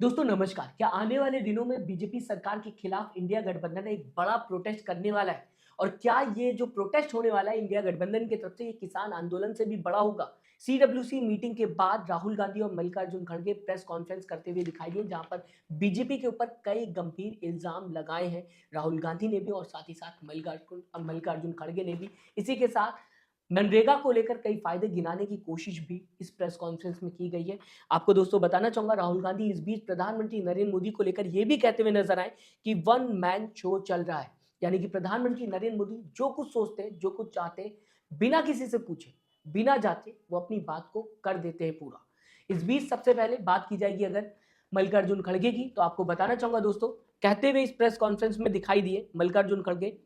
दोस्तों नमस्कार। क्या आने वाले दिनों में बीजेपी सरकार के खिलाफ इंडिया गठबंधन एक बड़ा प्रोटेस्ट करने वाला है? और क्या ये जो प्रोटेस्ट होने वाला है इंडिया गठबंधन की तरफ से ये किसान आंदोलन से भी बड़ा होगा? सीडब्ल्यूसी मीटिंग के बाद राहुल गांधी और मल्लिकार्जुन खड़गे प्रेस कॉन्फ्रेंस करते हुए दिखाई दिए, जहां पर बीजेपी के ऊपर कई गंभीर इल्जाम लगाए हैं राहुल गांधी ने भी, और साथ ही साथ मल्लिकार्जुन खड़गे ने भी। इसी के साथ मनरेगा को लेकर कई फायदे गिनाने की कोशिश भी इस प्रेस कॉन्फ्रेंस में की गई है। आपको दोस्तों बताना चाहूंगा, राहुल गांधी इस बीच प्रधानमंत्री नरेंद्र मोदी को लेकर यह भी कहते हुए नजर आए कि वन मैन शो चल रहा है। यानी कि प्रधानमंत्री नरेंद्र मोदी जो कुछ सोचते हैं, जो कुछ चाहते हैं, बिना किसी से पूछे, बिना जांचे वो अपनी बात को कर देते हैं पूरा। इस बीच सबसे पहले बात की जाएगी अगर मल्लिकार्जुन खड़गे की, तो आपको बताना चाहूंगा दोस्तों, कहते हुए इस प्रेस कॉन्फ्रेंस में दिखाई दिए मल्लिकार्जुन खड़गे,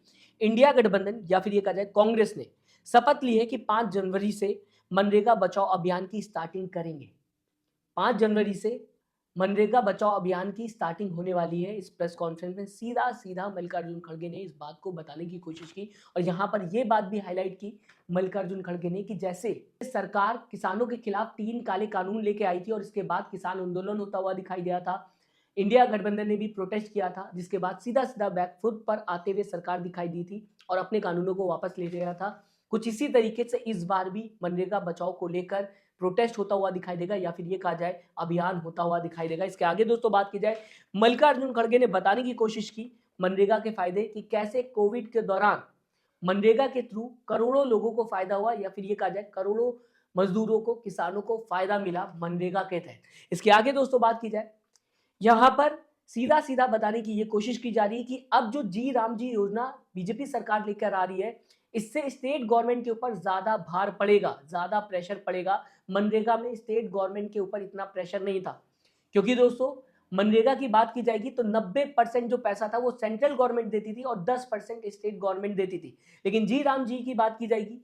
इंडिया गठबंधन या फिर ये कहा जाए कांग्रेस ने शपथ ली है कि 5 जनवरी से मनरेगा बचाओ अभियान की स्टार्टिंग करेंगे। 5 जनवरी से मनरेगा बचाओ अभियान की स्टार्टिंग होने वाली है। इस प्रेस कॉन्फ्रेंस में सीधा सीधा मल्लिकार्जुन खड़गे ने इस बात को बताने की कोशिश की, और यहाँ पर यह बात भी हाईलाइट की मल्लिकार्जुन खड़गे ने कि जैसे सरकार किसानों के खिलाफ 3 काले कानून लेके आई थी और इसके बाद किसान आंदोलन होता हुआ दिखाई दिया था, इंडिया गठबंधन ने भी प्रोटेस्ट किया था, जिसके बाद सीधा सीधा बैकफुट पर आते हुए सरकार दिखाई दी थी और अपने कानूनों को वापस ले लिया था। कुछ इसी तरीके से इस बार भी मनरेगा बचाओ को लेकर प्रोटेस्ट होता हुआ दिखाई देगा, या फिर ये कहा जाए अभियान होता हुआ दिखाई देगा। इसके आगे दोस्तों बात की जाए, मल्लिकार्जुन खड़गे ने बताने की कोशिश की मनरेगा के फायदे, कि कैसे कोविड के दौरान मनरेगा के थ्रू करोड़ों लोगों को फायदा हुआ, या फिर ये कहा जाए करोड़ों मजदूरों को, किसानों को फायदा मिला मनरेगा के तहत। इसके आगे दोस्तों बात की जाए, यहां पर सीधा सीधा बताने की ये कोशिश की जा रही है कि अब जो जी राम जी योजना बीजेपी सरकार लेकर आ रही है, इससे स्टेट गवर्नमेंट के ऊपर ज्यादा भार पड़ेगा, ज्यादा प्रेशर पड़ेगा। मनरेगा में स्टेट गवर्नमेंट के ऊपर इतना प्रेशर नहीं था, क्योंकि दोस्तों मनरेगा की बात की जाएगी तो 90% जो पैसा था वो सेंट्रल गवर्नमेंट देती थी और 10% स्टेट गवर्नमेंट देती थी। लेकिन जी राम जी की बात की जाएगी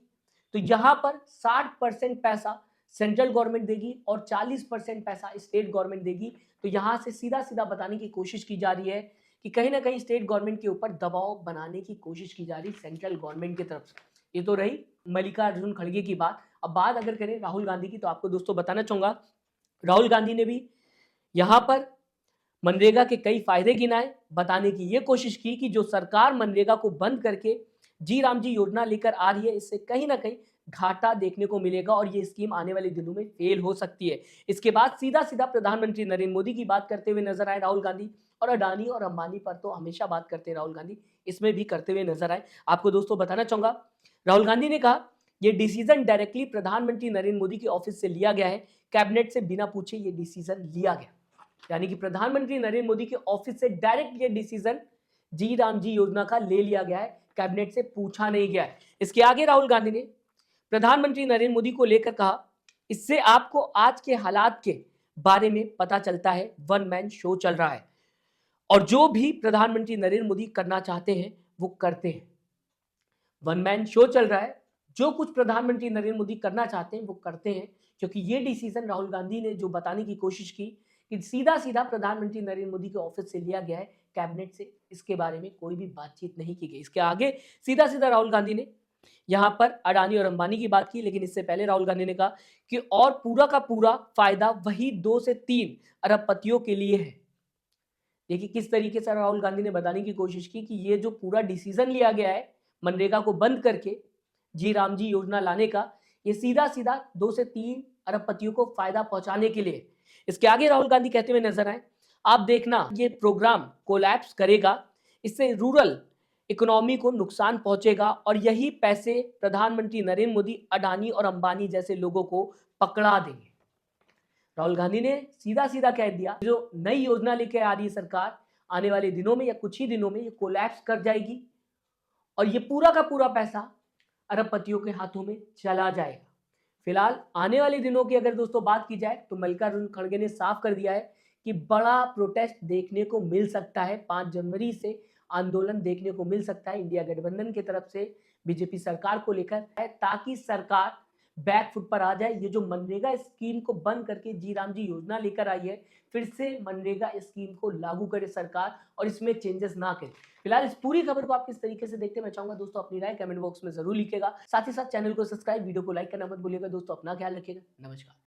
तो यहां पर 60% पैसा सेंट्रल गवर्नमेंट देगी और 40% पैसा स्टेट गवर्नमेंट देगी। तो यहां से सीधा सीधा बताने की कोशिश की जा रही है कि कहीं ना कहीं स्टेट गवर्नमेंट के ऊपर दबाव बनाने की कोशिश की जा रही है सेंट्रल गवर्नमेंट की तरफ से। ये तो रही मल्लिकार्जुन खड़गे की बात। अब बात अगर करें राहुल गांधी की, तो आपको दोस्तों बताना चाहूंगा, राहुल गांधी ने भी यहां पर मनरेगा के कई फायदे गिनाए, बताने की यह कोशिश की कि जो सरकार मनरेगा को बंद करके जी राम जी योजना लेकर आ रही है, इससे कहीं ना कहीं घाटा देखने को मिलेगा और ये स्कीम आने वाले दिनों में फेल हो सकती है। इसके बाद सीधा सीधा प्रधानमंत्री नरेंद्र मोदी की बात करते हुए नजर आए राहुल गांधी, और अडानी और अंबानी पर तो हमेशा बात करते हैं राहुल गांधी, इसमें भी करते हुए नजर आए। आपको दोस्तों बताना चाहूंगा, राहुल गांधी ने कहा यह डिसीजन डायरेक्टली प्रधानमंत्री नरेंद्र मोदी के ऑफिस से लिया गया है, कैबिनेट से बिना पूछे यह डिसीजन लिया गया। यानी कि प्रधानमंत्री नरेंद्र मोदी के ऑफिस से डायरेक्ट ये डिसीजन जी राम जी योजना का ले लिया गया है, कैबिनेट से पूछा नहीं गया है। इसके आगे राहुल गांधी ने प्रधानमंत्री नरेंद्र मोदी को लेकर कहा, इससे आपको आज के हालात के बारे में पता चलता है, वन मैन शो चल रहा है और जो भी प्रधानमंत्री नरेंद्र मोदी करना चाहते हैं वो करते हैं। वन मैन शो चल रहा है, जो कुछ प्रधानमंत्री नरेंद्र मोदी करना चाहते हैं वो करते हैं। क्योंकि ये डिसीजन राहुल गांधी ने जो बताने की कोशिश की कि सीधा सीधा प्रधानमंत्री नरेंद्र मोदी के ऑफिस से लिया गया है, कैबिनेट से इसके बारे में कोई भी बातचीत नहीं की गई। इसके आगे सीधा सीधा राहुल गांधी ने यहां पर अडानी और अंबानी की बात की, लेकिन इससे पहले राहुल गांधी ने कहा कि और पूरा का पूरा फायदा वही 2 से 3 अरबपतियों के लिए है। देखिए किस तरीके से राहुल गांधी ने बताने की कोशिश की कि ये जो पूरा डिसीजन लिया गया है मनरेगा को बंद करके जी राम जी योजना लाने का, ये सीधा सीधा 2 से 3 अरबपतियों को फायदा पहुंचाने के लिए। इसके आगे राहुल गांधी कहते हुए नजर आए, आप देखना ये प्रोग्राम कोलैप्स करेगा, इससे रूरल इकोनॉमी को नुकसान पहुंचेगा और यही पैसे प्रधानमंत्री नरेंद्र मोदी अडानी और अंबानी जैसे लोगों को पकड़ा देंगे। राहुल गांधी ने सीधा सीधा कह दिया, जो नई योजना लेके आ रही है सरकार, आने वाले दिनों में या कुछ ही दिनों में ये कोलैप्स कर जाएगी और ये पूरा का पूरा पैसा अरबपतियों के हाथों में चला जाएगा। फिलहाल आने वाले दिनों की अगर दोस्तों बात की जाए तो मल्लिकार्जुन खड़गे ने साफ कर दिया है कि बड़ा प्रोटेस्ट देखने को मिल सकता है। 5 जनवरी से आंदोलन देखने को मिल सकता है इंडिया गठबंधन की तरफ से बीजेपी सरकार को लेकर है, ताकि सरकार बैक फुट पर आ जाए। ये जो मनरेगा स्कीम को बंद करके जी राम जी योजना लेकर आई है, फिर से मनरेगा स्कीम को लागू करे सरकार और इसमें चेंजेस ना करे। फिलहाल इस पूरी खबर को आप किस तरीके से देखते हैं, मैं चाहूंगा दोस्तों अपनी राय कमेंट बॉक्स में जरूर लिखेगा। साथ ही साथ चैनल को सब्सक्राइब, वीडियो को लाइक करना मत भूलिएगा। दोस्तों अपना ख्याल रखिएगा। नमस्कार।